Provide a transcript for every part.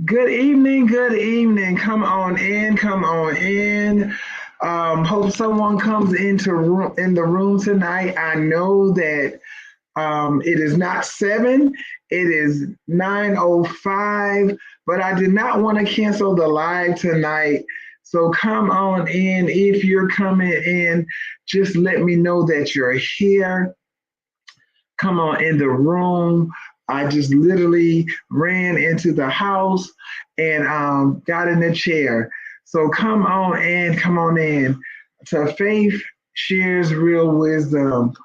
Good evening, good evening. Come on in, come on in. Hope someone comes in the room tonight. I know that it is not 7, it is 9:05, but I did not want to cancel the live tonight. So come on in. If you're coming in, just let me know that you're here. Come on in the room. I just literally ran into the house and got in the chair. So come on in to Faith Shares Real Wisdom.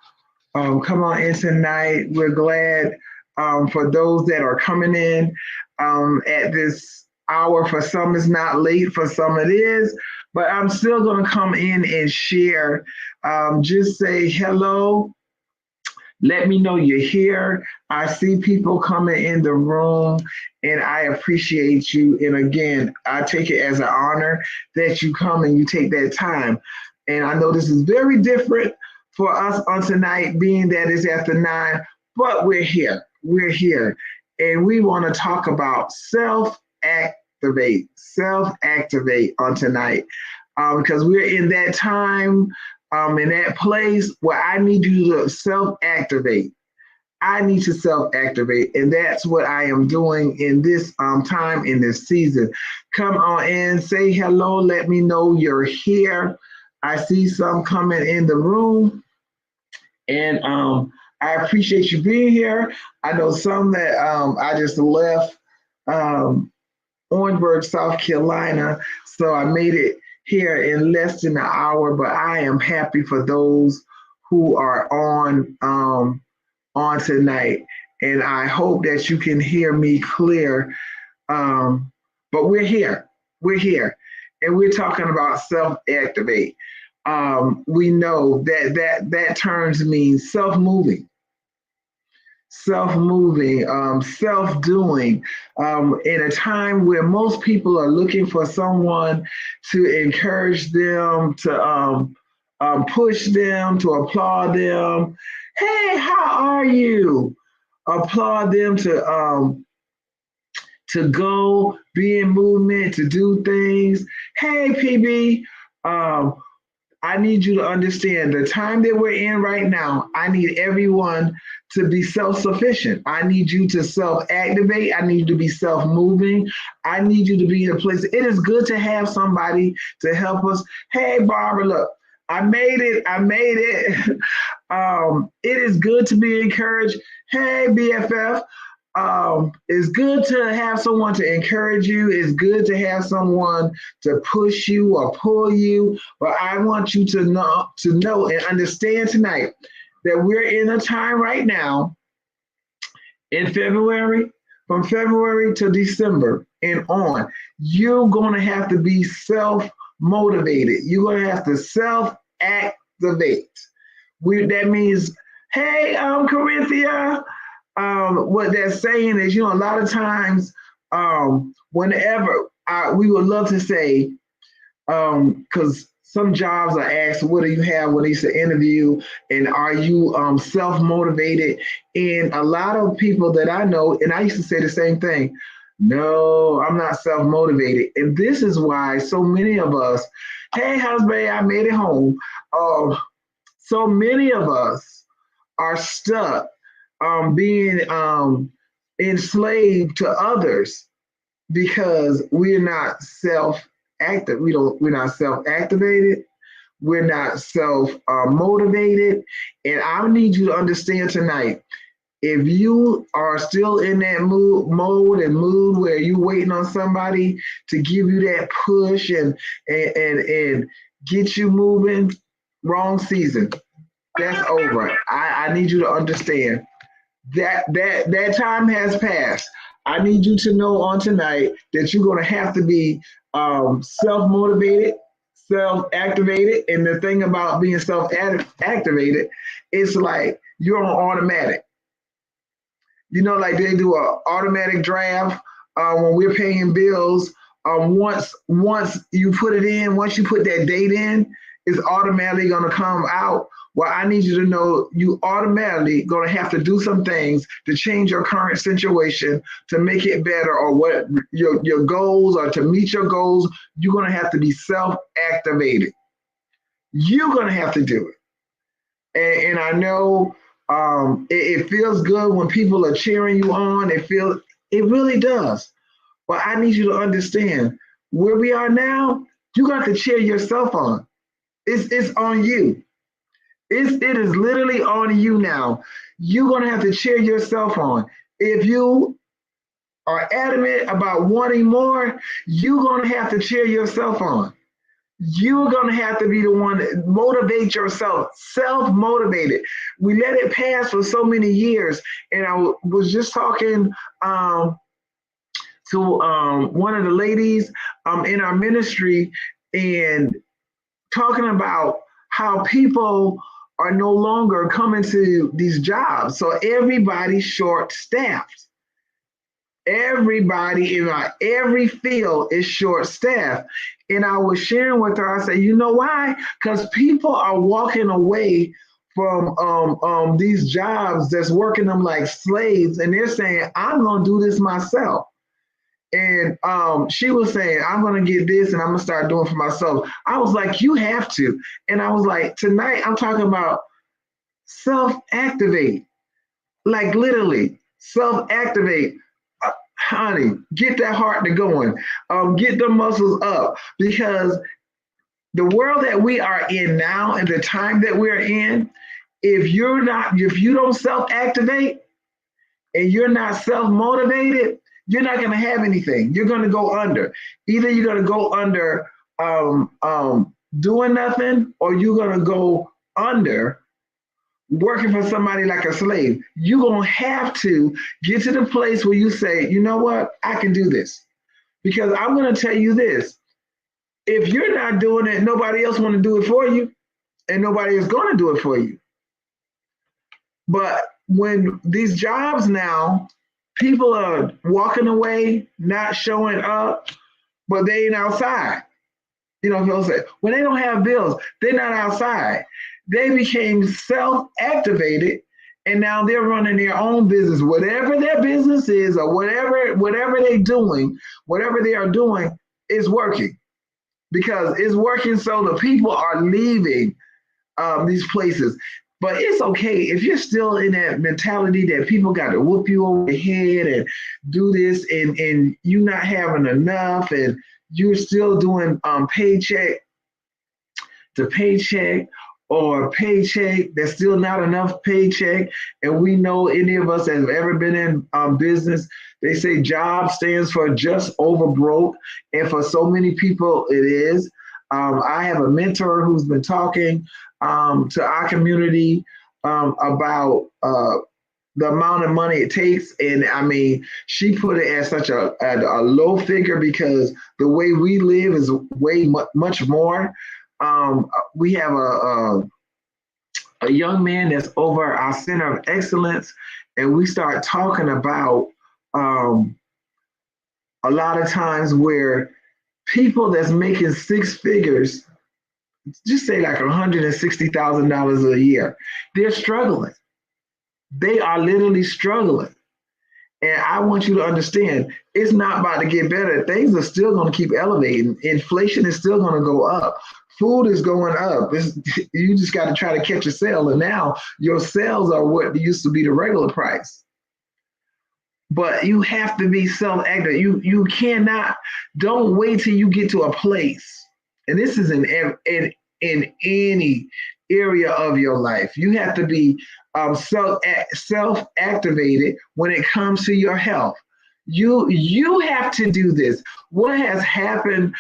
Come on in tonight. We're glad for those that are coming in at this hour. For some, it's not late, for some, it is. But I'm still going to come in and share. Just say hello, let me know you're here. I see people coming in the room and I appreciate you. And again, I take it as an honor that you come and you take that time. And I know this is very different for us on tonight, being that it's after 9, but we're here. We're here. And we want to talk about self activate on tonight, because we're in that time, in that place where I need you to self activate. I need to self activate, and that's what I am doing in this time, in this season. Come on in, say hello, let me know you're here. I see some coming in the room, and I appreciate you being here. I know some that I just left um, Orangeburg, South Carolina, so I made it here in less than an hour. But I am happy for those who are on tonight, and I hope that you can hear me clear. But we're here, and we're talking about self activate. We know that terms means self moving, self doing, in a time where most people are looking for someone to encourage them, to push them, to applaud them. Hey, how are you? Applaud them to go, be in movement, to do things. Hey, PB, um, I need you to understand the time that we're in right now. I need everyone to be self sufficient. I need you to self activate. I need you to be self moving. I need you to be in a place. It is good to have somebody to help us. Hey, Barbara, look, I made it. I made it. It is good to be encouraged. Hey, BFF. It's good to have someone to encourage you. It's good to have someone to push you or pull you. But I want you to know and understand tonight that we're in a time right now in February, from February to December and on. You're going to have to be self motivated. You're going to have to self activate. That means, hey, Corinthia. What they're saying is, a lot of times, whenever we would love to say, because some jobs are asked, what do you have when it's an interview, and are you self motivated? And a lot of people that I know, and I used to say the same thing. No, I'm not self motivated, and this is why so many of us. Hey, husband, I made it home. So many of us are stuck being enslaved to others because we're not self-active. We're not self-activated. We're not self-motivated. And I need you to understand tonight, if you are still in that mood where you're waiting on somebody to give you that push and get you moving, wrong season. That's over. I need you to understand that time has passed. I need you to know on tonight that you're going to have to be self motivated, self activated. And the thing about being self activated, it's like you're on automatic. Like they do a automatic draft when we're paying bills. Once you put it in, once you put that date in, it's automatically going to come out Well, I need you to know you automatically going to have to do some things to change your current situation to make it better, or what your goals are to meet your goals. You're going to have to be self-activated. You're going to have to do it. And I know it feels good when people are cheering you on. It really does. But I need you to understand where we are now. You got to cheer yourself on. It's on you. It is literally on you now. You're gonna have to cheer yourself on. If you are adamant about wanting more, you're gonna have to cheer yourself on. You're gonna have to be the one that motivate yourself, self-motivated. We let it pass for so many years. And I was just talking to one of the ladies in our ministry, and talking about how people are no longer coming to these jobs. So everybody's short staffed. Everybody in every field is short staffed. And I was sharing with her, I said, you know why? Because people are walking away from these jobs that's working them like slaves. And they're saying, I'm going to do this myself. And she was saying, I'm going to get this and I'm going to start doing for myself. I was like, you have to. And I was like, tonight I'm talking about self-activate, like literally self-activate. Honey, get that heart to going, get the muscles up, because the world that we are in now and the time that we're in, if you don't self-activate and you're not self-motivated, you're not going to have anything. You're going to go under. Either you're going to go under doing nothing, or you're going to go under working for somebody like a slave. You're going to have to get to the place where you say, you know what, I can do this. Because I'm going to tell you this, if you're not doing it, nobody else want to do it for you, and nobody is going to do it for you. But when these jobs now, people are walking away, not showing up, but they ain't outside. You know, people say, when they don't have bills, they're not outside. They became self-activated, and now they're running their own business. Whatever their business is, or whatever they're doing, whatever they are doing is working. Because it's working, so the people are leaving these places. But it's okay if you're still in that mentality that people got to whoop you over the head and do this, and you not having enough, and you're still doing paycheck to paycheck, or paycheck that's still not enough paycheck. And we know any of us that have ever been in business, they say job stands for just over broke. And for so many people, it is. I have a mentor who's been talking to our community about the amount of money it takes. And I mean, she put it at such a low figure, because the way we live is way much more. We have a young man that's over our Center of Excellence, and we start talking about a lot of times where people that's making six figures, just say like $160,000 a year, they're struggling. They are literally struggling. And I want you to understand, it's not about to get better. Things are still going to keep elevating. Inflation is still going to go up. Food is going up. You just got to try to catch a sale. And now your sales are what used to be the regular price. But you have to be self-active. You cannot, don't wait till you get to a place. And this is in any area of your life. You have to be self-activated when it comes to your health. You have to do this. What has happened,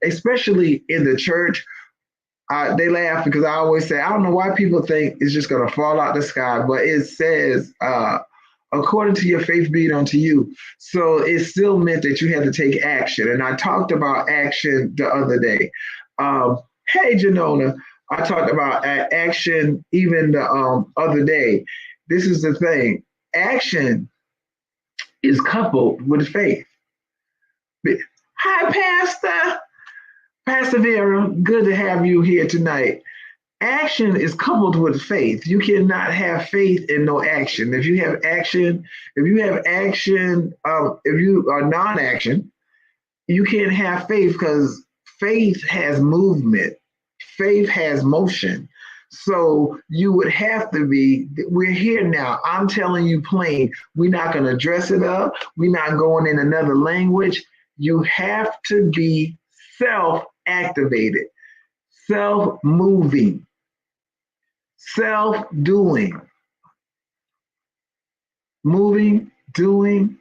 especially in the church, they laugh because I always say, I don't know why people think it's just going to fall out the sky, but it says, according to your faith be it unto you. So it still meant that you had to take action. And I talked about action the other day. Hey, Janona, I talked about action even the other day. This is the thing. Action is coupled with faith. Hi, Pastor. Pastor Vera, good to have you here tonight. Action is coupled with faith. You cannot have faith and no action. If you have action, if you are non-action, you can't have faith because faith has movement, faith has motion. So you would have to be, we're here now. I'm telling you plain, we're not going to dress it up. We're not going in another language. You have to be self activated, self moving, self doing, moving, doing.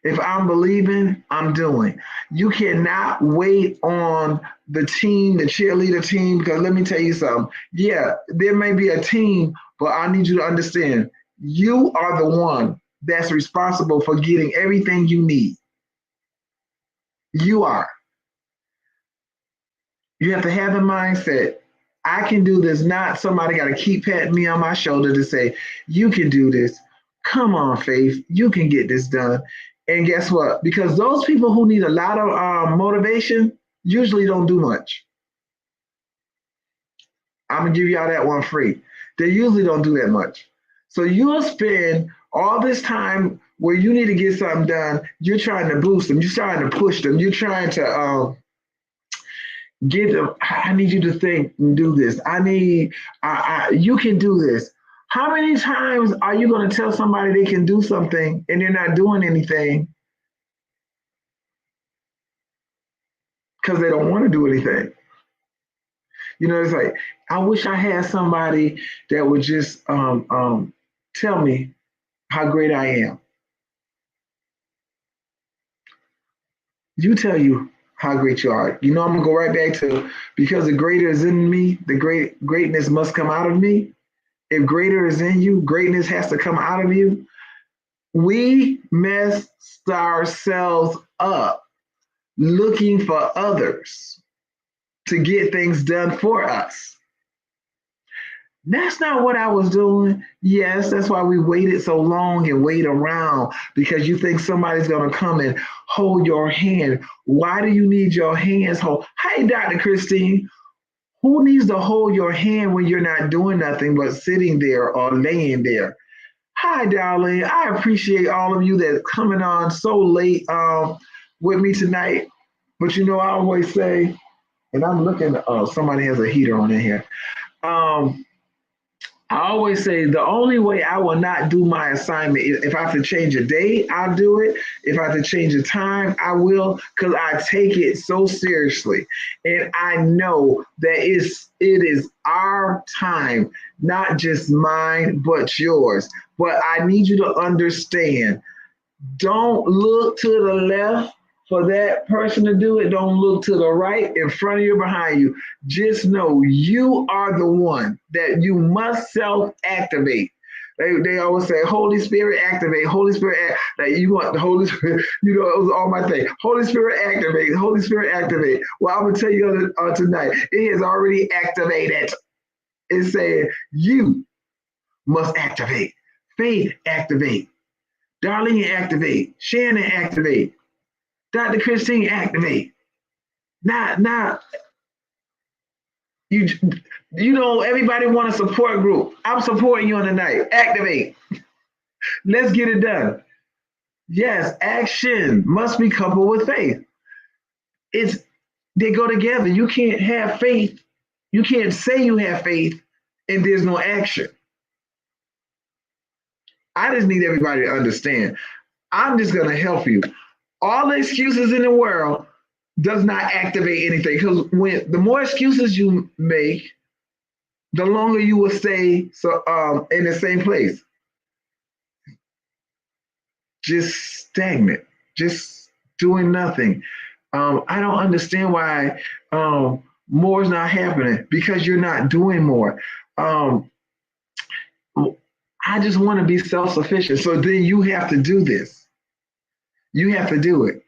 If I'm believing, I'm doing. You cannot wait on the team, the cheerleader team, because let me tell you something. Yeah, there may be a team, but I need you to understand you are the one that's responsible for getting everything you need. You are. You have to have the mindset. I can do this, not somebody got to keep patting me on my shoulder to say, you can do this. Come on, Faith, you can get this done. And guess what? Because those people who need a lot of motivation usually don't do much. I'm going to give y'all that one free. They usually don't do that much. So you'll spend all this time where you need to get something done. You're trying to boost them. You're trying to push them. You're trying to get them. I need you to think and do this. You can do this. How many times are you going to tell somebody they can do something and they're not doing anything because they don't want to do anything? You know, it's like, I wish I had somebody that would just tell me how great I am. You tell you how great you are. You know, I'm gonna go right back to, because the greater is in me, the greatness must come out of me. If greater is in you, greatness has to come out of you. We mess ourselves up looking for others to get things done for us. That's not what I was doing. Yes, that's why we waited so long and wait around, because you think somebody's going to come and hold your hand. Why do you need your hands hold? Hi, Dr. Christine. Who needs to hold your hand when you're not doing nothing but sitting there or laying there? Hi, darling. I appreciate all of you that's coming on so late with me tonight. But you know, I always say, and I'm looking, somebody has a heater on in here. I always say the only way I will not do my assignment is if I have to change a day, I'll do it. If I have to change a time, I will, because I take it so seriously. And I know that it is our time, not just mine, but yours. But I need you to understand, don't look to the left for that person to do it. Don't look to the right, in front of you, behind you. Just know you are the one that you must self-activate. They always say, Holy Spirit, activate. Holy Spirit, that you want the Holy Spirit. You know, it was all my thing. Holy Spirit, activate. Holy Spirit, activate. Well, I'm going to tell you tonight, it has already activated. It's saying you must activate. Faith, activate. Darlene, activate. Shannon, activate. Dr. Christine, activate. Not you. You know, everybody want a support group. I'm supporting you on the night. Activate. Let's get it done. Yes, action must be coupled with faith. They go together. You can't have faith. You can't say you have faith and there's no action. I just need everybody to understand. I'm just going to help you. All the excuses in the world does not activate anything, because when the more excuses you make, the longer you will stay in the same place, just stagnant, just doing nothing. I don't understand why more is not happening, because you're not doing more. I just want to be self-sufficient. So then you have to do this. You have to do it.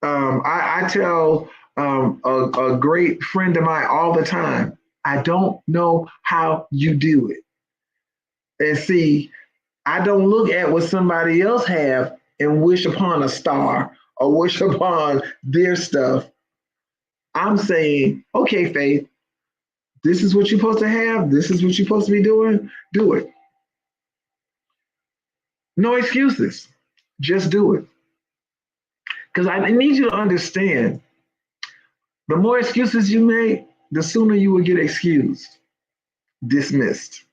I tell a great friend of mine all the time, I don't know how you do it. And see, I don't look at what somebody else have and wish upon a star or wish upon their stuff. I'm saying, okay, Faith, This is what you're supposed to have. This is what you're supposed to be doing. Do it. No excuses. Just do it. Because I need you to understand, the more excuses you make, the sooner you will get excused, dismissed.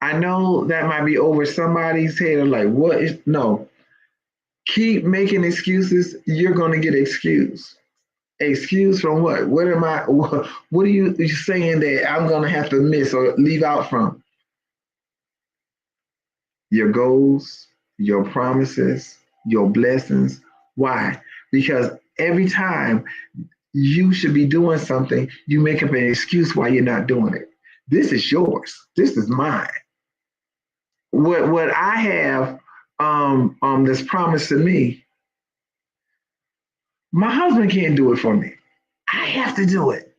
I know that might be over somebody's head. Or like, what is no? Keep making excuses. You're going to get excused. Excuse from what? What am I? What are you saying that I'm going to have to miss or leave out from? Your goals, your promises, your blessings. Why? Because every time you should be doing something, you make up an excuse why you're not doing it. This is yours. This is mine. What I have that's promised to me, my husband can't do it for me. I have to do it.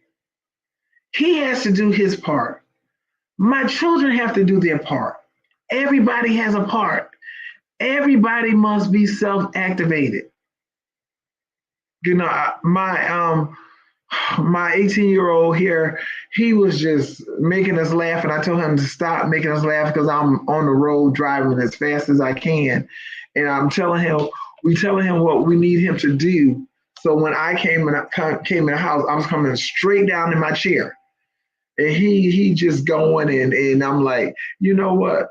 He has to do his part. My children have to do their part. Everybody has a part. Everybody must be self-activated. You know, my 18-year-old here, he was just making us laugh, and I told him to stop making us laugh because I'm on the road driving as fast as I can, and we telling him what we need him to do. So when I came in the house, I was coming straight down in my chair, and he just going, and I'm like, you know what?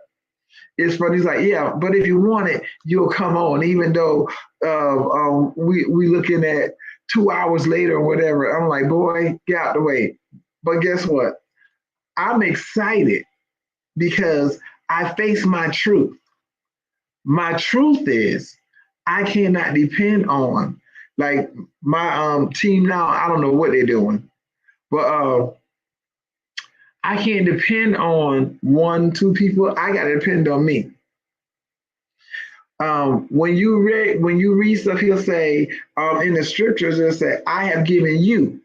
It's funny. He's like, yeah, but if you want it, you'll come on, even though we looking at 2 hours later or whatever. I'm like, boy, get out the way. But guess what? I'm excited because I face my truth. My truth is I cannot depend on like my team now. I don't know what they're doing, but I can't depend on one, two people. I got to depend on me. When you read stuff, he'll say in the scriptures, it'll say, "I have given you.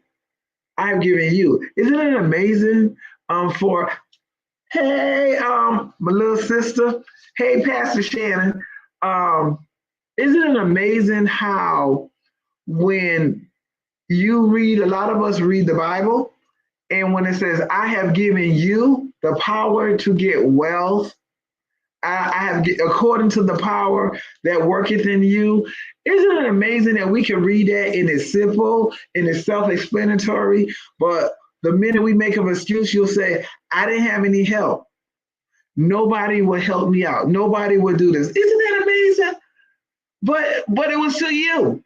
I have given you." Isn't it amazing? For hey, my little sister, hey, Pastor Shannon, isn't it amazing how when you read, a lot of us read the Bible, and when it says, "I have given you the power to get wealth," I have, according to the power that worketh in you. Isn't it amazing that we can read that and it's simple and it's self-explanatory, but the minute we make an excuse, you'll say, I didn't have any help. Nobody will help me out. Nobody will do this. Isn't that amazing? But it was to you.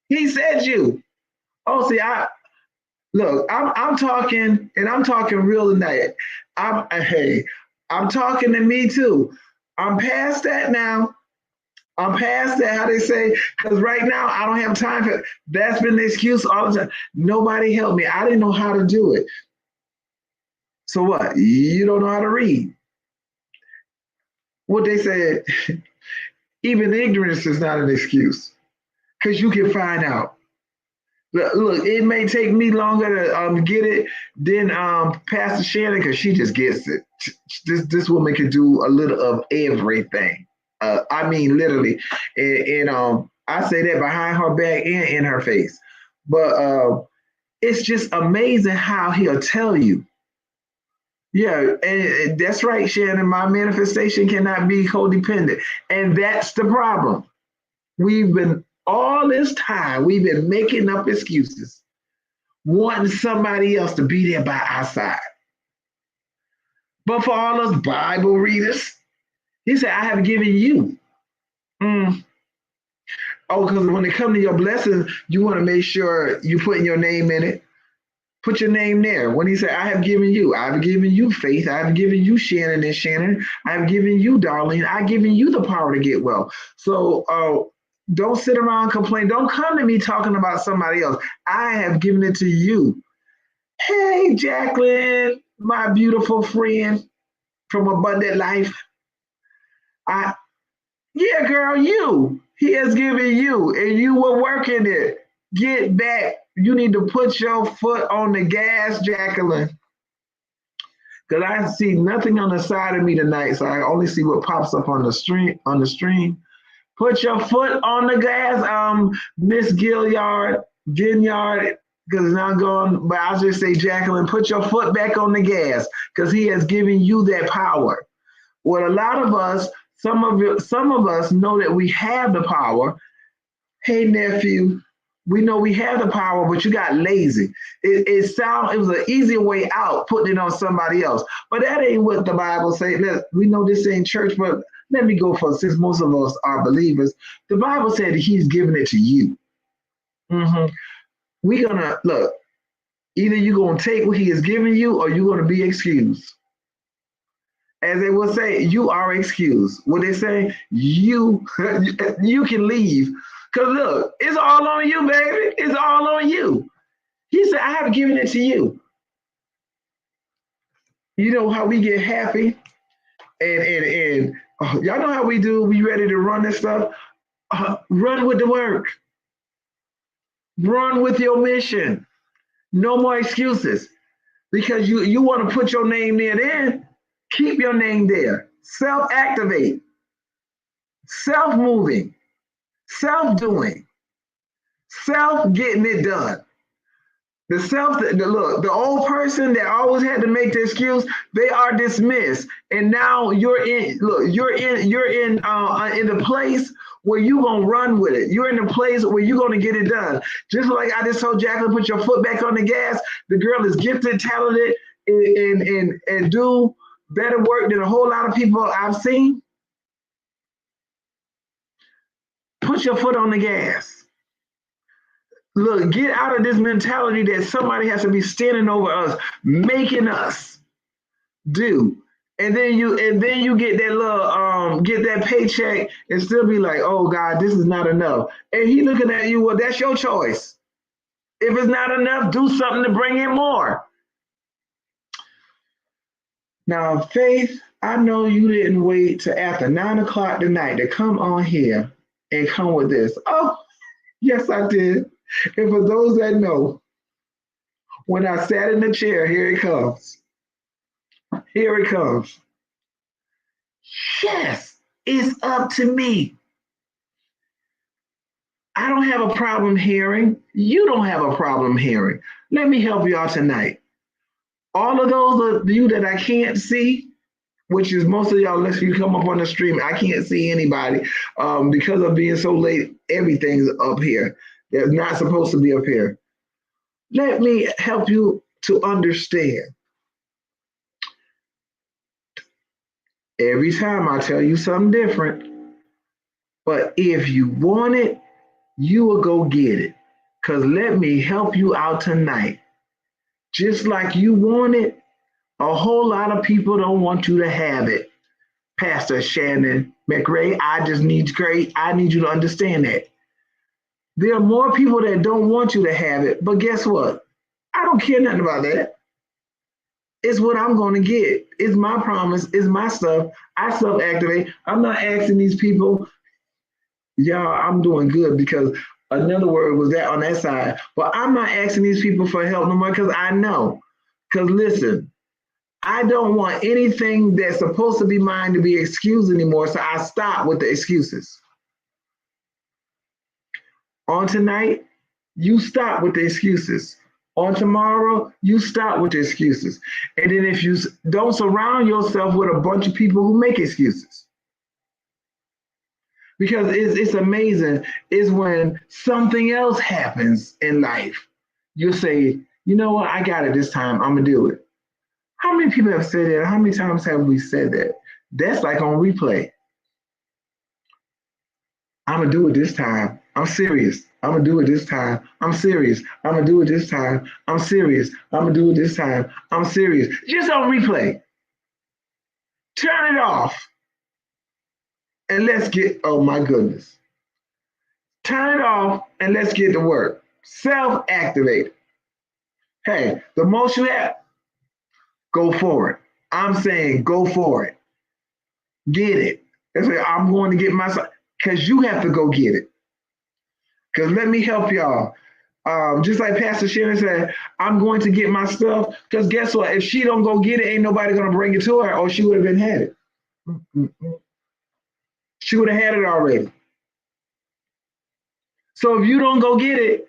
He said you. Oh, see, I'm talking, and I'm talking real tonight. I'm talking to me too. I'm past that now. I'm past that, how they say, because right now I don't have time for that's been the excuse all the time. Nobody helped me. I didn't know how to do it. So what? You don't know how to read. What they said, even ignorance is not an excuse because you can find out. Look, it may take me longer to get it than Pastor Shannon because she just gets it. This woman can do a little of everything. I mean, literally, and I say that behind her back and in her face. But it's just amazing how he'll tell you. Yeah, and that's right, Shannon. My manifestation cannot be codependent, and that's the problem. We've been all this time, we've been making up excuses, wanting somebody else to be there by our side. But for all those Bible readers, he said, I have given you. Mm. Oh, because when it comes to your blessings, you want to make sure you put your name in it. Put your name there. When he said, I have given you faith. I have given you Shannon and Shannon. I have given you Darlene. I've given you the power to get well. So don't sit around and complain. Don't come to me talking about somebody else. I have given it to you. Hey, Jacqueline, my beautiful friend from Abundant Life. Yeah, girl, you. He has given you, and you were working it. Get back. You need to put your foot on the gas, Jacqueline. Because I see nothing on the side of me tonight, so I only see what pops up on the stream. Put your foot on the gas, Miss Ginyard. because it's not going, but I'll just say, Jacqueline, put your foot back on the gas because he has given you that power. What a lot of us, some of us know that we have the power. Hey, nephew, we know we have the power, but you got lazy. It was an easier way out, putting it on somebody else. But that ain't what the Bible says. We know this ain't church, but let me go for, since most of us are believers, the Bible said that he's giving it to you. Mhm. We're gonna look, either you're gonna take what he is giving you or you're gonna be excused. As they will say, you are excused. What they say, you can leave. Cause look, it's all on you, baby. It's all on you. He said, I have given it to you. You know how we get happy and y'all know how we do. We ready to run this stuff. Run with the work. Run with your mission. No more excuses. Because you want to put your name there, then keep your name there. Self-activate, self-moving, self-doing, self-getting it done. The old person that always had to make the excuse, they are dismissed. And now you're in the place where you're gonna run with it. You're in the place where you're gonna get it done. Just like I just told Jacqueline, put your foot back on the gas. The girl is gifted, talented, and do better work than a whole lot of people I've seen. Put your foot on the gas. Look, get out of this mentality that somebody has to be standing over us, making us do. And then you get that little get that paycheck and still be like, oh God, this is not enough. And he looking at you, well, that's your choice. If it's not enough, do something to bring in more. Now, Faith, I know you didn't wait till after 9 o'clock tonight to come on here and come with this. Oh, yes, I did. And for those that know, when I sat in the chair, here it comes. Here it comes. Yes, it's up to me. I don't have a problem hearing. You don't have a problem hearing. Let me help you out tonight. All of those of you that I can't see, which is most of y'all, unless you come up on the stream, I can't see anybody because of being so late. Everything's up here. They're not supposed to be up here. Let me help you to understand. Every time I tell you something different, but if you want it, you will go get it. Because let me help you out tonight. Just like you want it, a whole lot of people don't want you to have it. Pastor Shannon McRae, I need you to understand that. There are more people that don't want you to have it, but guess what? I don't care nothing about that. It's what I'm going to get. It's my promise. It's my stuff. I self-activate. I'm not asking these people, y'all, I'm doing good because another word was that on that side. But I'm not asking these people for help no more because I know. Because listen, I don't want anything that's supposed to be mine to be excused anymore. So I stop with the excuses. On tonight, you stop with the excuses. On tomorrow, you stop with the excuses. And then if you don't surround yourself with a bunch of people who make excuses. Because it's amazing is when something else happens in life. You'll say, you know what, I got it this time, I'm gonna do it. How many people have said that? How many times have we said that? That's like on replay. I'm gonna do it this time. I'm serious. I'm gonna do it this time. I'm serious. I'm gonna do it this time. I'm serious. I'm gonna do it this time. I'm serious. Just on replay. Turn it off. And let's get, oh my goodness. Turn it off and let's get to work. Self-activate. Hey, the most you have, go for it. I'm saying go for it. Get it. That's why I'm going to get myself, because you have to go get it. Because let me help y'all. Just like Pastor Shannon said, I'm going to get my stuff. Because guess what? If she don't go get it, ain't nobody going to bring it to her, or she would have been had it. She would have had it already. So if you don't go get it,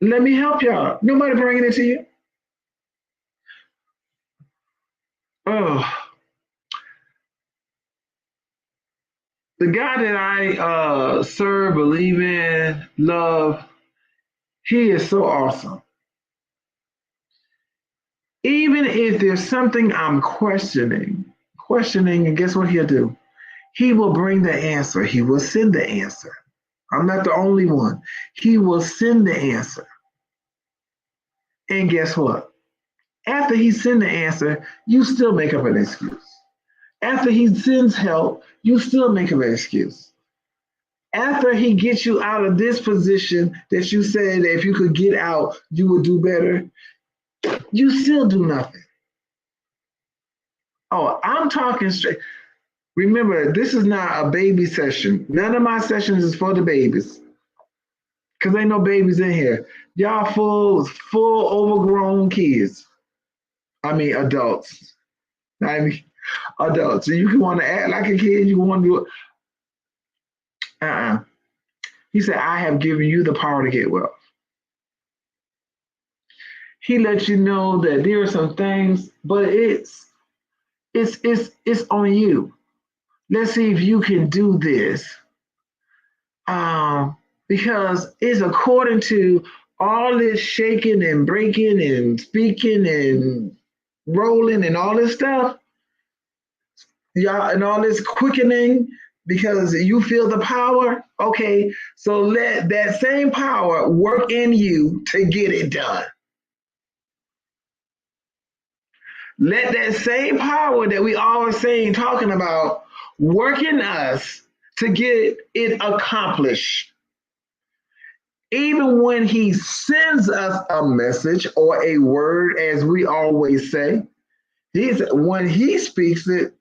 Let me help y'all. Nobody bringing it to you. Oh, the God that I serve, believe in, love, he is so awesome. Even if there's something I'm questioning, and guess what he'll do? He will bring the answer. He will send the answer. I'm not the only one. He will send the answer. And guess what? After he sends the answer, you still make up an excuse. After he sends help, you still make up an excuse. After he gets you out of this position that you said that if you could get out, you would do better, you still do nothing. Oh, I'm talking straight. Remember, this is not a baby session. None of my sessions is for the babies. Cause ain't no babies in here. Y'all full overgrown kids. I mean adults. I mean adults. So you can want to act like a kid, you want to do it. Uh-uh. He said, I have given you the power to get well. He let you know that there are some things, but it's on you. Let's see if you can do this. Because it's according to all this shaking and breaking and speaking and rolling and all this stuff, y'all, and all this quickening because you feel the power. Okay, so let that same power work in you to get it done. Let that same power that we always saying talking about work in us to get it accomplished. Even when he sends us a message or a word, as we always say, when he speaks it,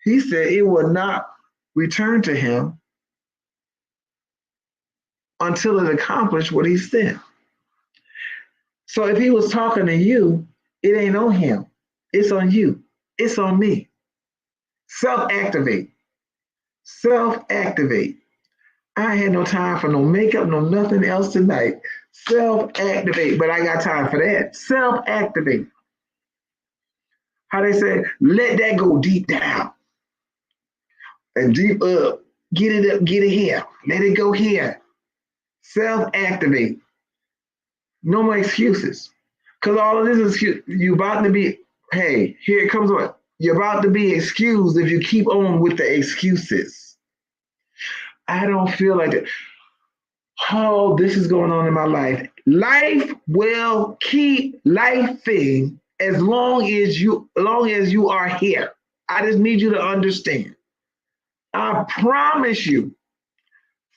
he said it will not return to him until it accomplished what he sent. So if he was talking to you, it ain't on him. It's on you. It's on me. Self-activate. Self-activate. I had no time for no makeup, no nothing else tonight. Self-activate, but I got time for that. Self-activate. How they say, let that go deep down and deep up. Get it up, get it here. Let it go here. Self-activate. No more excuses. Because all of this is you about to be, hey, here it comes what? You're about to be excused if you keep on with the excuses. I don't feel like it. Oh, this is going on in my life. Life will keep lifing as long as you are here. I just need you to understand. I promise you,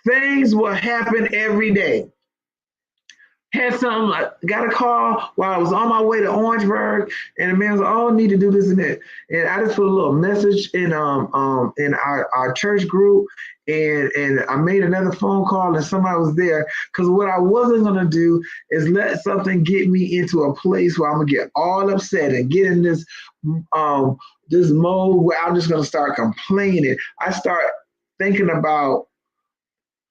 things will happen every day. Had something like got a call while I was on my way to Orangeburg, and the man was like, "Oh, I need to do this and that." And I just put a little message in our church group, and I made another phone call, and somebody was there because what I wasn't gonna do is let something get me into a place where I'm gonna get all upset and get in um this mode where I'm just gonna start complaining. I start thinking about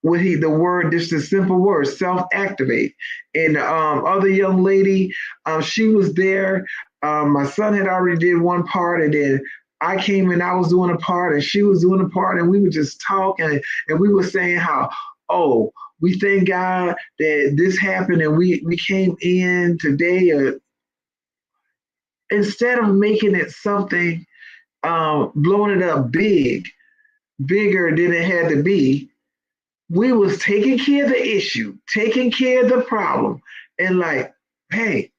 what he the word just a simple word self-activate and other young lady she was there. My son had already did one part, and then I came in, I was doing a part and she was doing a part, and we were just talking and we were saying how, oh, we thank God that this happened and we came in today, instead of making it something, blowing it up bigger than it had to be. We was taking care of the issue, taking care of the problem, and like, hey,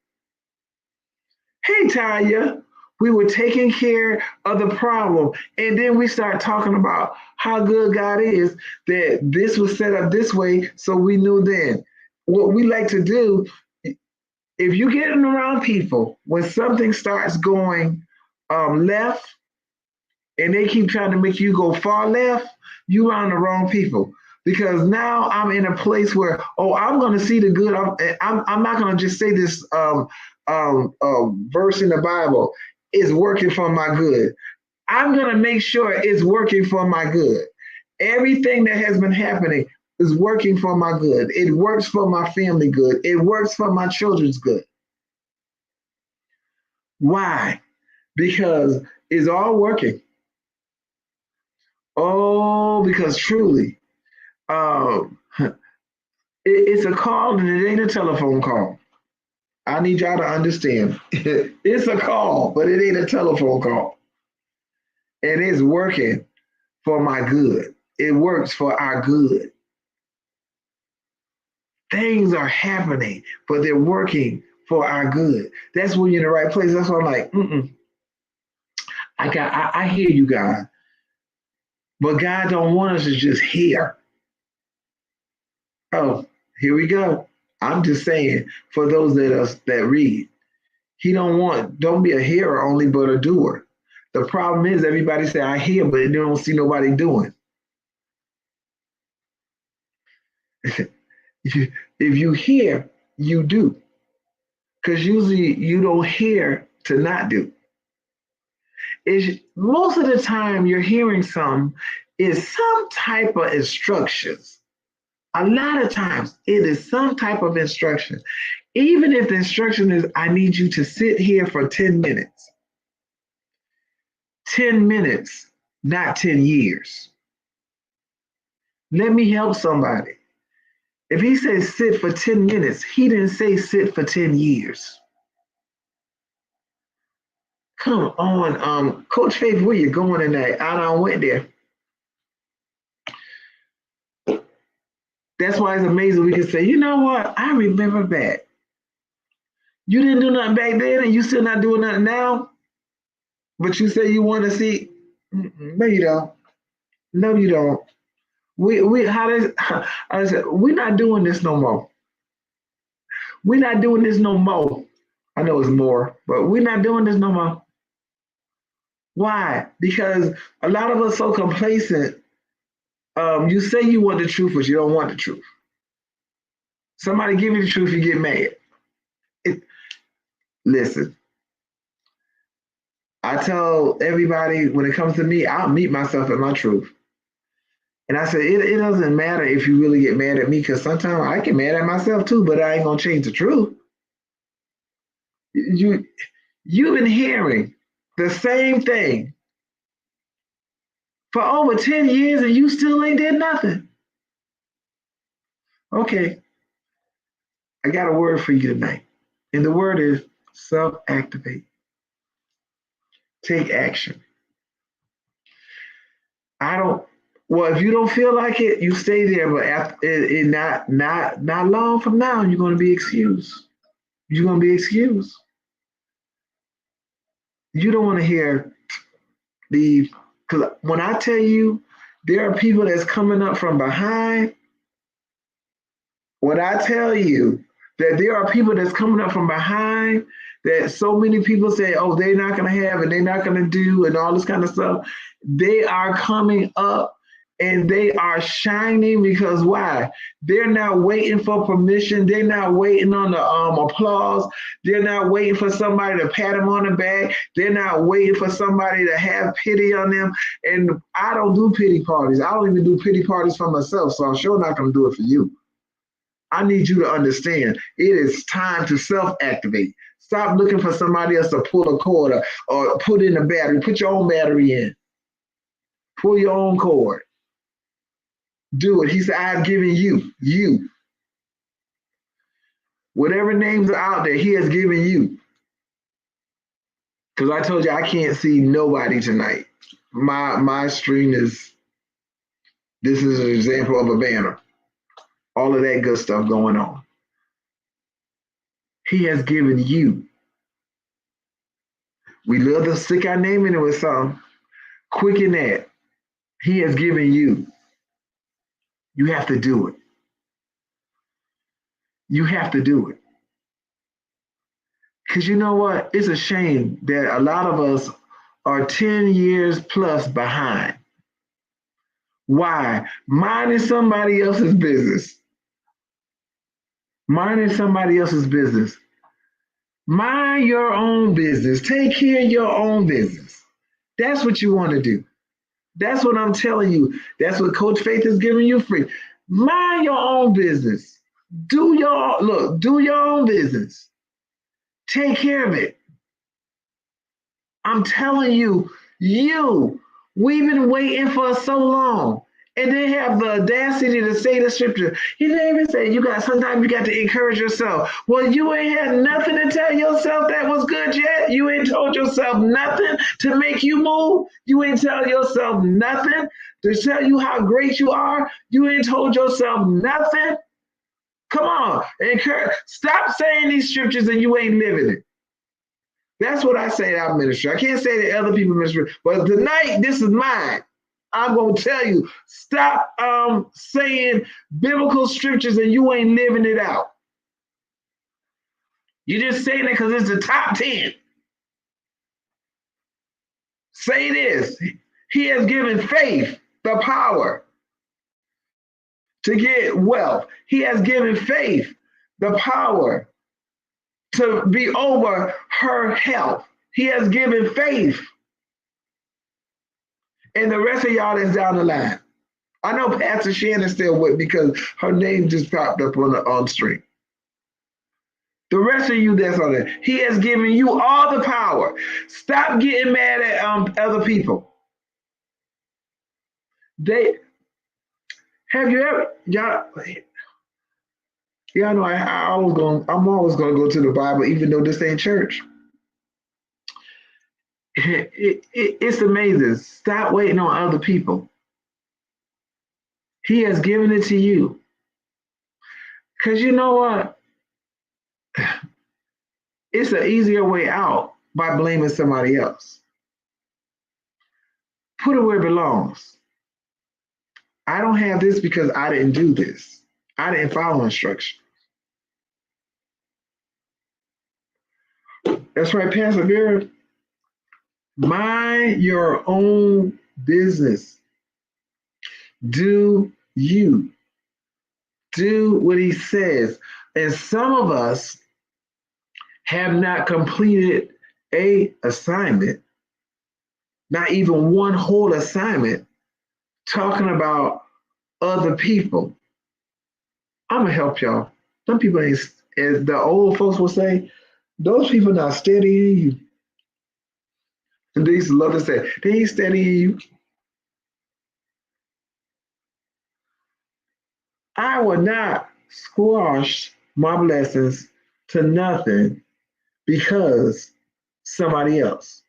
hey, Tanya, we were taking care of the problem, and then we start talking about how good God is that this was set up this way, so we knew then. What we like to do, if you get around people when something starts going left, and they keep trying to make you go far left, you around the wrong people. Because now I'm in a place where, oh, I'm going to see the good. I'm not going to just say this verse in the Bible is working for my good. I'm going to make sure it's working for my good. Everything that has been happening, is working for my good. It works for my family good. It works for my children's good. Why? Because it's all working. Oh, because truly, it's a call and it ain't a telephone call. I need y'all to understand. It's a call, but it ain't a telephone call. And it's working for my good. It works for our good. Things are happening, but they're working for our good. That's when you're in the right place. That's why I'm like, I hear you, God, but God don't want us to just hear. Oh, here we go. I'm just saying for those that read, don't be a hearer only, but a doer. The problem is everybody say I hear, but they don't see nobody doing. If you hear, you do. Because usually you don't hear to not do. Most of the time you're hearing some type of instructions. A lot of times it is some type of instruction. Even if the instruction is, I need you to sit here for 10 minutes. 10 minutes, not 10 years. Let me help somebody. If he says sit for 10 minutes, he didn't say sit for 10 years. Come on, Coach Faith, where you going tonight? I don't went there. That's why it's amazing we can say, you know what? I remember back. You didn't do nothing back then and you still not doing nothing now, but you say you want to see. No, you don't. No, you don't. We're not doing this no more. We're not doing this no more. I know it's more, but we're not doing this no more. Why? Because a lot of us so complacent. You say you want the truth, but you don't want the truth. Somebody give you the truth, you get mad. Listen, I tell everybody when it comes to me, I'll meet myself at my truth. And I said, it doesn't matter if you really get mad at me, because sometimes I get mad at myself too, but I ain't gonna change the truth. You've been hearing the same thing for over 10 years and you still ain't did nothing. Okay, I got a word for you tonight. And the word is self-activate. Take action. If you don't feel like it, you stay there, but after not long from now, you're gonna be excused. You're gonna be excused. You don't want to hear because when I tell you there are people that's coming up from behind, when I tell you that there are people that's coming up from behind, that so many people say, oh, they're not going to have and they're not going to do and all this kind of stuff. They are coming up and they are shining because why? They're not waiting for permission. They're not waiting on the applause. They're not waiting for somebody to pat them on the back. They're not waiting for somebody to have pity on them. And I don't do pity parties. I don't even do pity parties for myself, so I'm sure not going to do it for you. I need you to understand it is time to self-activate. Stop looking for somebody else to pull a cord or put in a battery. Put your own battery in. Pull your own cord. Do it. He said, I've given you. Whatever names are out there, he has given you. Because I told you I can't see nobody tonight. My stream this is an example of a banner. All of that good stuff going on. He has given you. We love to stick our name in it with something. Quick in that. He has given you. You have to do it. You have to do it. Because you know what? It's a shame that a lot of us are 10 years plus behind. Why? Minding somebody else's business. Minding somebody else's business. Mind your own business. Take care of your own business. That's what you want to do. That's what I'm telling you. That's what Coach Faith is giving you free. Mind your own business. Do your own business. Take care of it. I'm telling you, we've been waiting for so long. And they have the audacity to say the scripture. He didn't even say sometimes you got to encourage yourself. Well, you ain't had nothing to tell yourself that was good yet. You ain't told yourself nothing to make you move. You ain't tell yourself nothing to tell you how great you are. You ain't told yourself nothing. Come on, encourage. Stop saying these scriptures and you ain't living it. That's what I say to our ministry. I can't say to other people ministry, but tonight this is mine. I'm gonna tell you, stop saying biblical scriptures and you ain't living it out. You're just saying it because it's the top 10. Say this. He has given faith the power to get wealth. He has given faith the power to be over her health. He has given faith. And the rest of y'all that's down the line. I know Pastor Shannon's still with me because her name just popped up on the on screen. The rest of you that's on there, he has given you all the power. Stop getting mad at other people. Have you ever y'all know I'm always gonna go to the Bible even though this ain't church. It's amazing. Stop waiting on other people. He has given it to you. Because you know what? It's an easier way out by blaming somebody else. Put it where it belongs. I don't have this because I didn't do this. I didn't follow instruction. That's right, Pastor Vera. Mind your own business. Do you. Do what he says. And some of us have not completed a assignment, not even one whole assignment, talking about other people. I'm gonna help y'all. Some people ain't, as the old folks will say, those people not steadying you. And they used to love to say, they ain't steadying you. I will not squash my blessings to nothing because somebody else.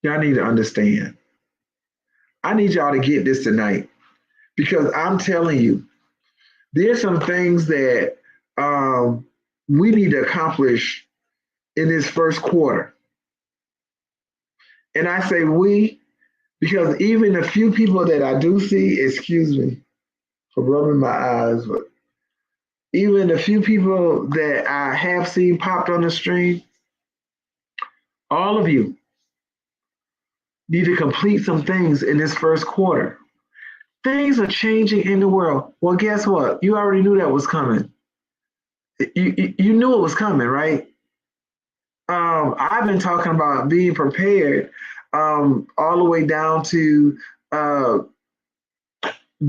Y'all need to understand. I need y'all to get this tonight because I'm telling you, there's some things that we need to accomplish in this first quarter. And I say we because even the few people that I do see, excuse me for rubbing my eyes, but even the few people that I have seen popped on the stream, all of you need to complete some things in this first quarter. Things are changing in the world. Well, guess what? You already knew that was coming. You knew it was coming, right? I've been talking about being prepared all the way down to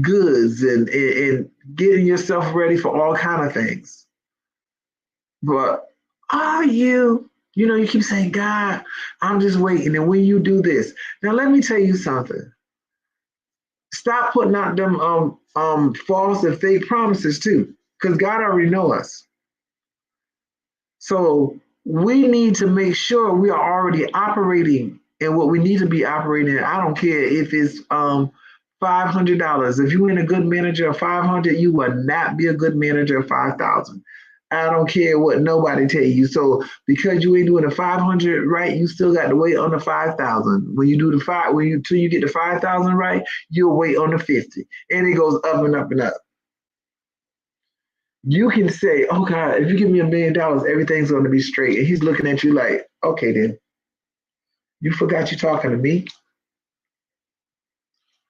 goods and getting yourself ready for all kind of things. But are you, you keep saying, God, I'm just waiting. And when you do this, now let me tell you something. Stop putting out them false and fake promises too, because God already know us. So we need to make sure we are already operating in what we need to be operating in. I don't care if it's $500. If you ain't a good manager of 500, you will not be a good manager of 5,000. I don't care what nobody tell you. So because you ain't doing the 500 right, you still got to wait on the 5,000. When you do the till you get the 5,000 right, you'll wait on the 50, and it goes up and up and up. You can say, "Oh God, if you give me $1 million, everything's going to be straight." And he's looking at you like, "Okay, then. You forgot you're talking to me.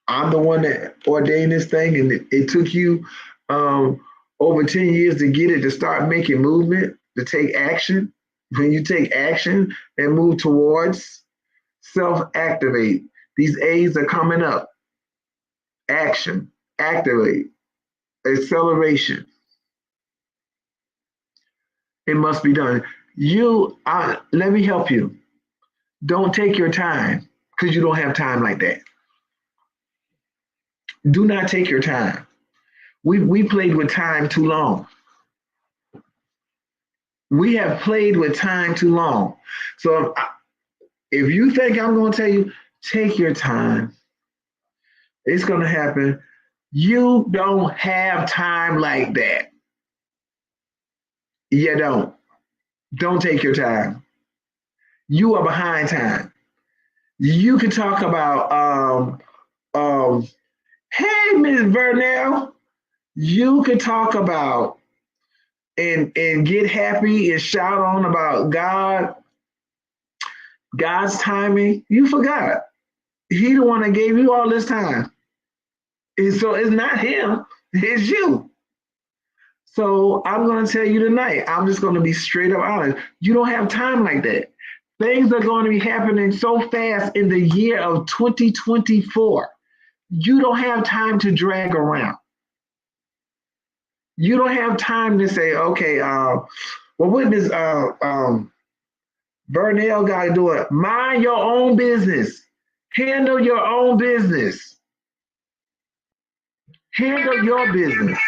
I'm the one that ordained this thing, and it took you over 10 years to get it to start making movement, to take action. When you take action and move towards self-activate, These A's are coming up. Action, activate, acceleration. It must be done. Let me help you. Don't take your time because you don't have time like that. Do not take your time. We played with time too long. We have played with time too long. So if you think I'm going to tell you, take your time. It's going to happen. You don't have time like that. You don't. Don't take your time. You are behind time. You can talk about, hey, Ms. Vernell, you can talk about and get happy and shout on about God's timing. You forgot. He the one that gave you all this time. And so it's not him, it's you. So I'm going to tell you tonight, I'm just going to be straight up honest. You don't have time like that. Things are going to be happening so fast in the year of 2024. You don't have time to drag around. You don't have time to say, okay, well, what does Vernell got to do? It. Mind your own business. Handle your own business. Handle your business.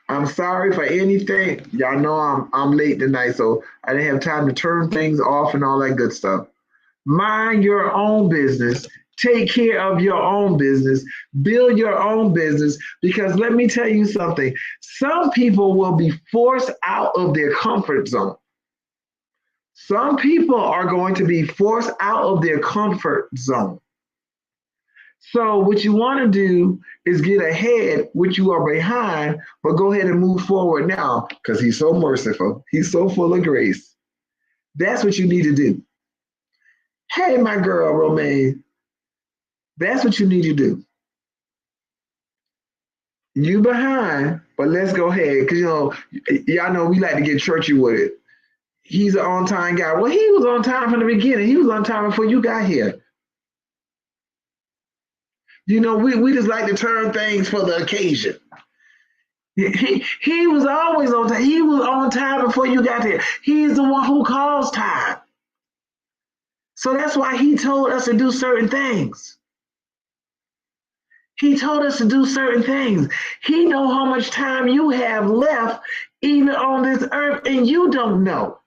I'm sorry for anything. Y'all know I'm late tonight, so I didn't have time to turn things off and all that good stuff. Mind your own business. Take care of your own business. Build your own business. Because let me tell you something. Some people will be forced out of their comfort zone. Some people are going to be forced out of their comfort zone. So what you want to do is get ahead, which you are behind, but go ahead and move forward now because he's so merciful. He's so full of grace. That's what you need to do. Hey, my girl, Romaine, that's what you need to do. You behind, but let's go ahead because, y'all know we like to get churchy with it. He's an on-time guy. Well, he was on time from the beginning. He was on time before you got here. We just like to turn things for the occasion. He was always on time. He was on time before you got there. He's the one who calls time. So that's why he told us to do certain things. He told us to do certain things. He knows how much time you have left even on this earth and you don't know.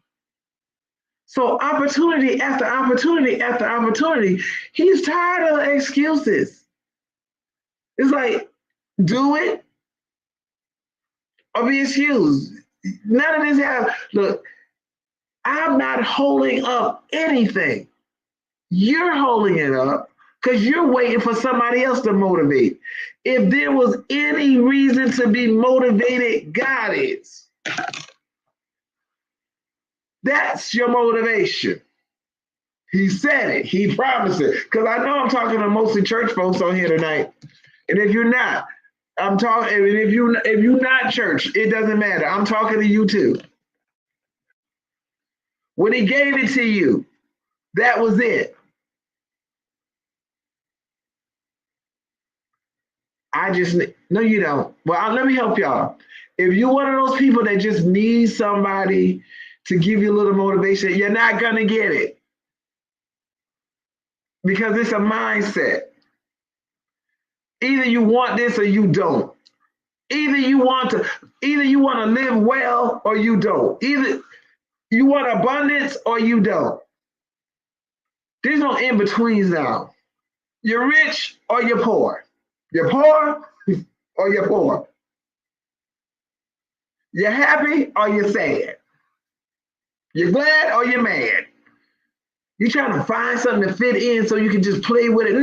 So opportunity after opportunity after opportunity, he's tired of excuses. It's like, do it or be excused. None of this look, I'm not holding up anything. You're holding it up because you're waiting for somebody else to motivate. If there was any reason to be motivated, God is. That's your motivation. He said it. He promised it. Because I know I'm talking to mostly church folks on here tonight. And if you're not, I'm talking. If you're not church, it doesn't matter. I'm talking to you too. When he gave it to you, that was it. No, you don't. Well, let me help y'all. If you're one of those people that just need somebody to give you a little motivation, you're not gonna get it because it's a mindset. Either you want this or you don't. Either you want to live well or you don't. Either you want abundance or you don't. There's no in-betweens now. You're rich or you're poor. You're poor or you're poor. You're happy or you're sad. You're glad or you're mad. You're trying to find something to fit in so you can just play with it.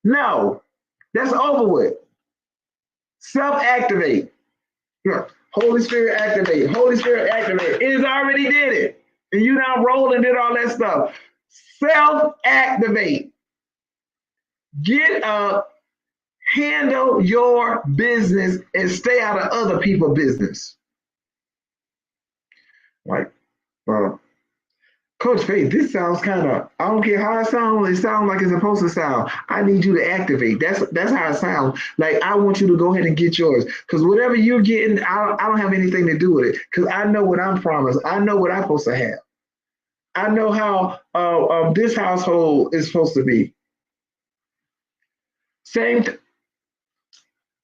No, that's over with. Self-activate. Holy Spirit activate. Holy Spirit activate. It has already did it. And you now rolled and did all that stuff. Self-activate. Get up, handle your business, and stay out of other people's business. Like, Coach Faith, this sounds kind of, I don't care how it sounds like it's supposed to sound. I need you to activate. That's how it sounds. Like, I want you to go ahead and get yours. Because whatever you're getting, I don't have anything to do with it. Because I know what I'm promised. I know what I'm supposed to have. I know how this household is supposed to be. Same,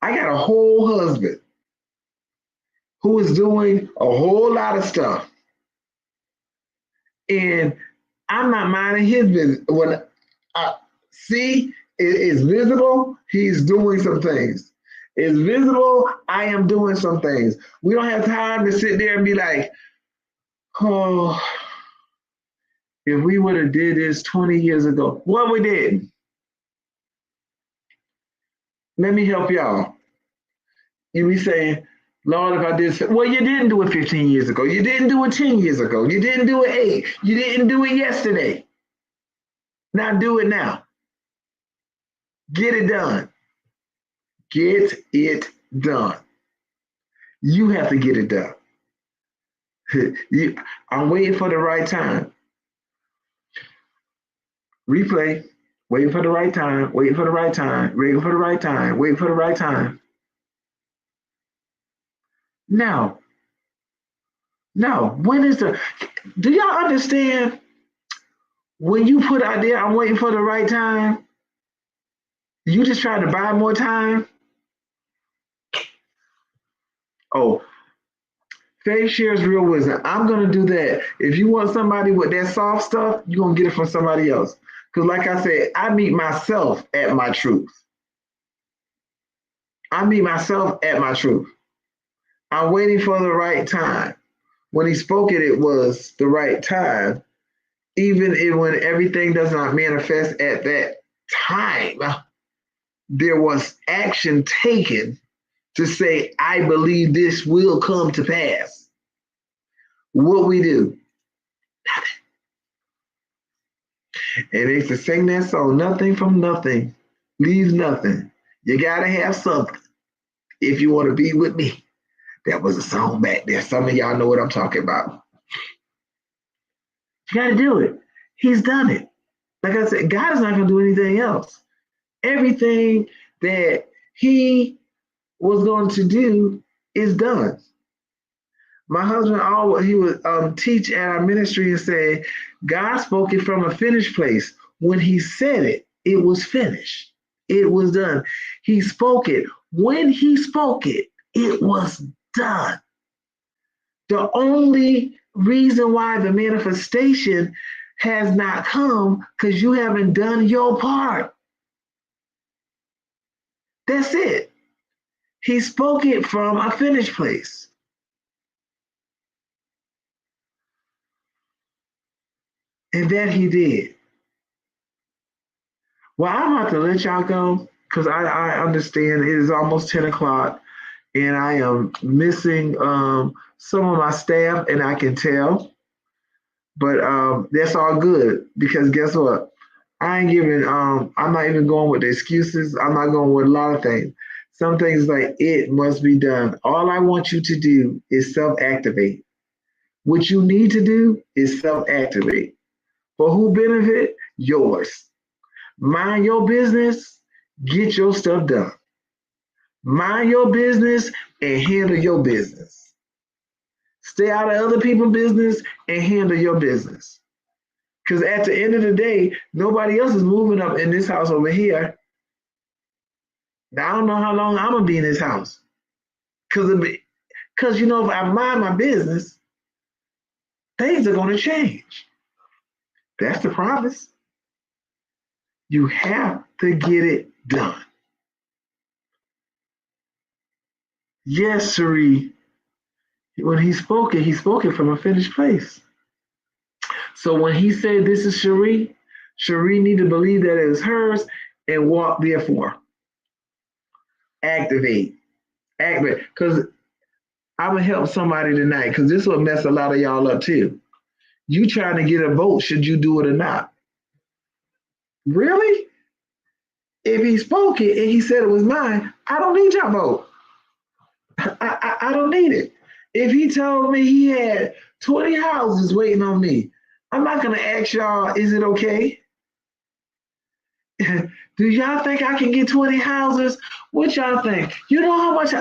I got a whole husband who is doing a whole lot of stuff. And I'm not minding his business. When I see it's visible, he's doing some things. It's visible, I am doing some things. We don't have time to sit there and be like, oh, if we would have did this 20 years ago. What we did. Let me help y'all. You be saying, Lord, if I did, well, you didn't do it 15 years ago. You didn't do it 10 years ago. You didn't do it 8. You didn't do it yesterday. Now do it now. Get it done. Get it done. You have to get it done. I'm waiting for the right time. Replay. Waiting for the right time. Waiting for the right time. Waiting for the right time. Waiting for the right time. Now. When is the? Do y'all understand? When you put out there, I'm waiting for the right time. You just trying to buy more time. Oh, Faith shares real wisdom. I'm going to do that. If you want somebody with that soft stuff, you're going to get it from somebody else. Because like I said, I meet myself at my truth. I meet myself at my truth. I'm waiting for the right time. When he spoke it, it was the right time. Even if, when everything does not manifest at that time, there was action taken to say, I believe this will come to pass. What we do? And they used to sing that song, nothing from nothing leaves nothing. You gotta have something if you want to be with me. That was a song back there. Some of y'all know what I'm talking about. You gotta do it. He's done it. Like I said, God is not gonna do anything else. Everything that he was going to do is done. My husband always he would teach at our ministry and say, God spoke it from a finished place. When he said it, it was finished. It was done. He spoke it. When he spoke it, it was done. The only reason why the manifestation has not come because you haven't done your part. That's it. He spoke it from a finished place. And that he did. Well, I'm about to let y'all go because I understand it is almost 10 o'clock and I am missing some of my staff and I can tell. But that's all good because guess what? I ain't giving, I'm not even going with the excuses. I'm not going with a lot of things. Some things like it must be done. All I want you to do is self-activate. What you need to do is self-activate. For who benefit? Yours. Mind your business, get your stuff done. Mind your business and handle your business. Stay out of other people's business and handle your business. Because at the end of the day, nobody else is moving up in this house over here. Now, I don't know how long I'm going to be in this house. Because, you know, if I mind my business, things are going to change. That's the promise. You have to get it done. Yes, Cherie. When he spoke it from a finished place. So when he said this is Cherie, Cherie need to believe that it is hers and walk therefore. Activate. Because I'm going to help somebody tonight because this will mess a lot of y'all up too. You trying to get a vote, should you do it or not? Really? If he spoke it and he said it was mine, I don't need your vote. I don't need it. If he told me he had 20 houses waiting on me, I'm not gonna ask y'all, is it okay? Do y'all think I can get 20 houses? What y'all think? You know how much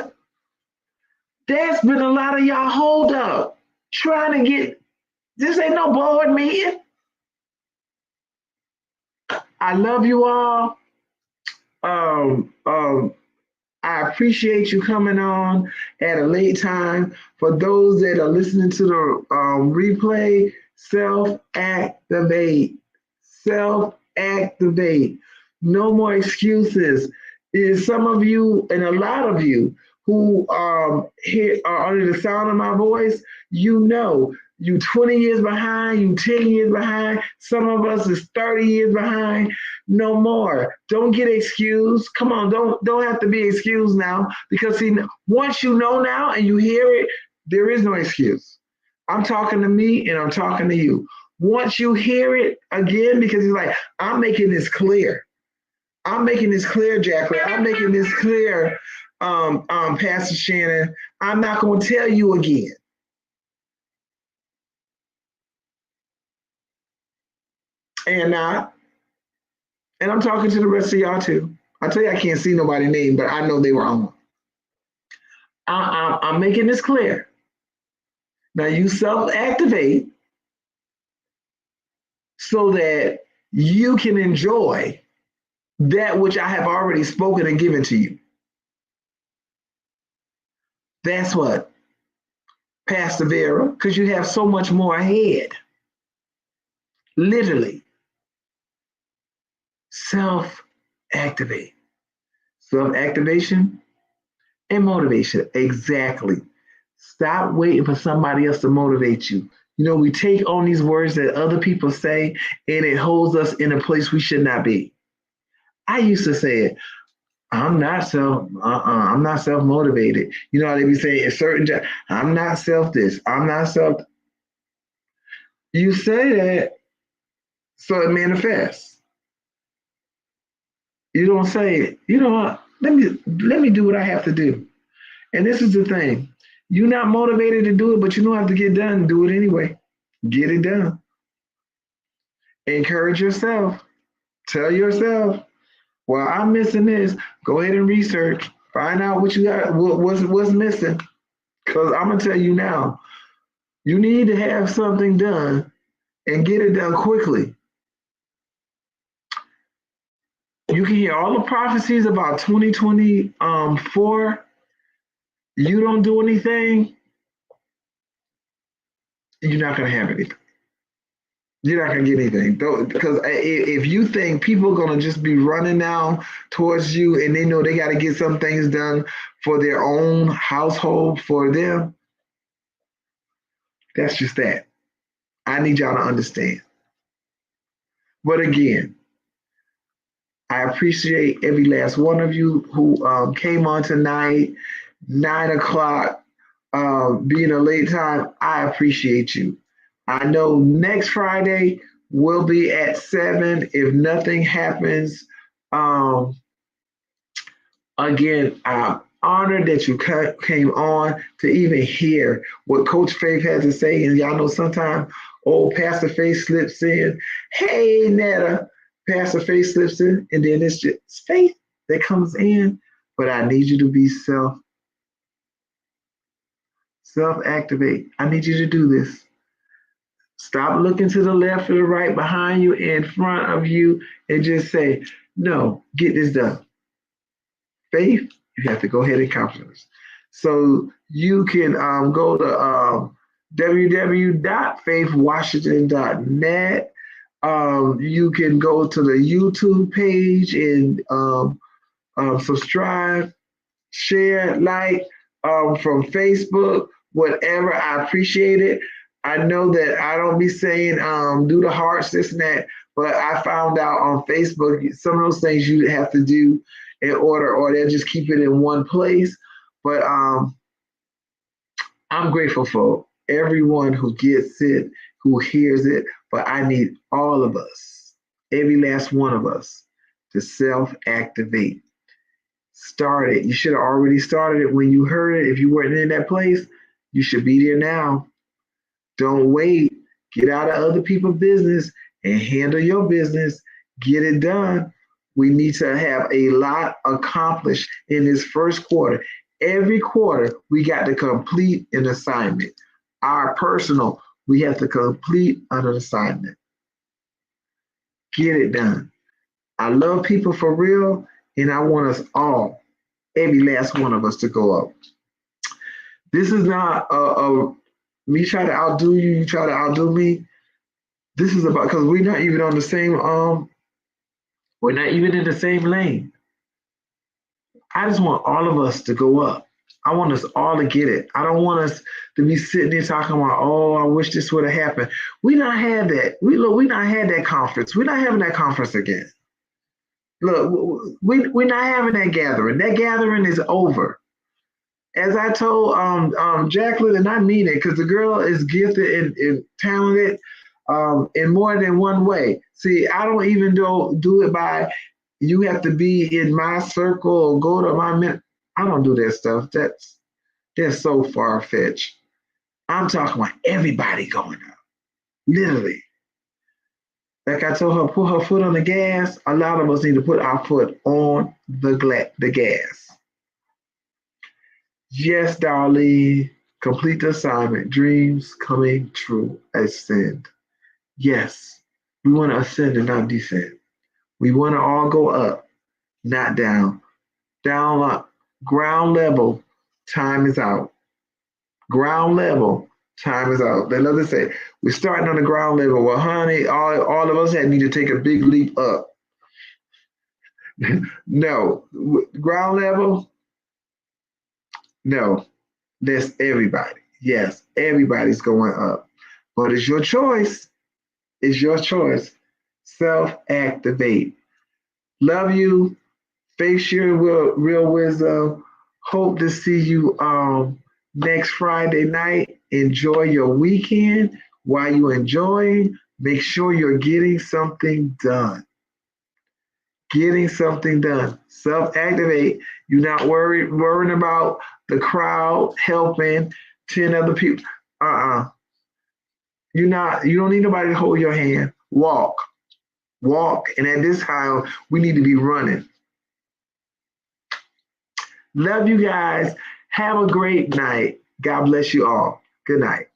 there's been a lot of y'all hold up trying to get this ain't no board meeting. I love you all. Um, um, I appreciate you coming on at a late time. For those that are listening to the replay, self activate. Self activate. No more excuses. Is some of you and a lot of you who here are under the sound of my voice, you know you 20 years behind, you 10 years behind, some of us is 30 years behind. No more. Don't get excused. Come on, don't have to be excused now because see, once you know now and you hear it, there is no excuse. I'm talking to me and I'm talking to you. Once you hear it again, because it's like, I'm making this clear. I'm making this clear, Jacqueline. I'm making this clear, Pastor Shannon. I'm not going to tell you again. And and I'm talking to the rest of y'all too. I tell you, I can't see nobody's name, but I know they were on. I'm making this clear. Now you self-activate so that you can enjoy that which I have already spoken and given to you. That's what, Pastor Vera, because you have so much more ahead. Literally, self-activate. Self-activation and motivation. Exactly. Stop waiting for somebody else to motivate you. You know, we take on these words that other people say and it holds us in a place we should not be. I used to say it. I'm not self motivated. You know how they be saying a certain job. I'm not self this. I'm not self. You say that so it manifests. You don't say, you know what? Let me do what I have to do. And this is the thing. You're not motivated to do it, but you know how to get done. Do it anyway. Get it done. Encourage yourself. Tell yourself, well, I'm missing this. Go ahead and research. Find out what you got, what's missing. Because I'm gonna tell you now, you need to have something done and get it done quickly. You can hear all the prophecies about 2024. You don't do anything, you're not gonna have anything. You're not gonna get anything because if you think people are gonna just be running now towards you and they know they got to get some things done for their own household for them, that's just that. I need y'all to understand. But again, I appreciate every last one of you who came on tonight, 9 o'clock, being a late time. I appreciate you. I know next Friday will be at 7 if nothing happens. Um, again, I'm honored that you came on to even hear what Coach Faith has to say. And y'all know sometimes old Pastor Faith slips in. Hey, Netta, Pastor Faith slips in. And then it's just faith that comes in. But I need you to be self-activate. I need you to do this. Stop looking to the left or the right, behind you, in front of you, and just say, no, get this done. Faith, you have to go ahead and accomplish. So you can go to www.faithwashington.net. You can go to the YouTube page and subscribe, share, like from Facebook, whatever. I appreciate it. I know that I don't be saying do the hearts, this and that, but I found out on Facebook some of those things you have to do in order, or they'll just keep it in one place. But I'm grateful for everyone who gets it, who hears it, but I need all of us, every last one of us, to self activate. Start it. You should have already started it when you heard it. If you weren't in that place, you should be there now. Don't wait. Get out of other people's business and handle your business. Get it done. We need to have a lot accomplished in this first quarter. Every quarter, we got to complete an assignment. Our personal, we have to complete an assignment. Get it done. I love people for real, and I want us all, every last one of us, to go up. This is not me try to outdo you, you try to outdo me. This is about because we're not even on the same we're not even in the same lane. I just want all of us to go up. I want us all to get it. I don't want us to be sitting there talking about, oh, I wish this would have happened. We not had that. We not had that conference. We're not having that conference again. Look, we're not having that gathering. That gathering is over. As I told Jacqueline, and I mean it, because the girl is gifted and talented in more than one way. See, I don't even do it by you have to be in my circle or go to my. I don't do that stuff. That's so far fetched. I'm talking about everybody going up, literally. Like I told her, put her foot on the gas. A lot of us need to put our foot on the gas. Yes, Darlene, complete the assignment. Dreams coming true. Ascend. Yes, we want to ascend and not descend. We want to all go up, not down. Down, up. Ground level, time is out. Ground level, time is out. Then others say, we're starting on the ground level. Well, honey, all of us need to take a big leap up. No, ground level, no, that's everybody. Yes, everybody's going up. But it's your choice. It's your choice. Self-activate. Love you. Face your real wisdom. Hope to see you next Friday night. Enjoy your weekend. While you're enjoying, make sure you're getting something done. Getting something done. Self-activate. You're not worrying about the crowd helping 10 other people. You don't need nobody to hold your hand. Walk. Walk. And at this time, we need to be running. Love you guys. Have a great night. God bless you all. Good night.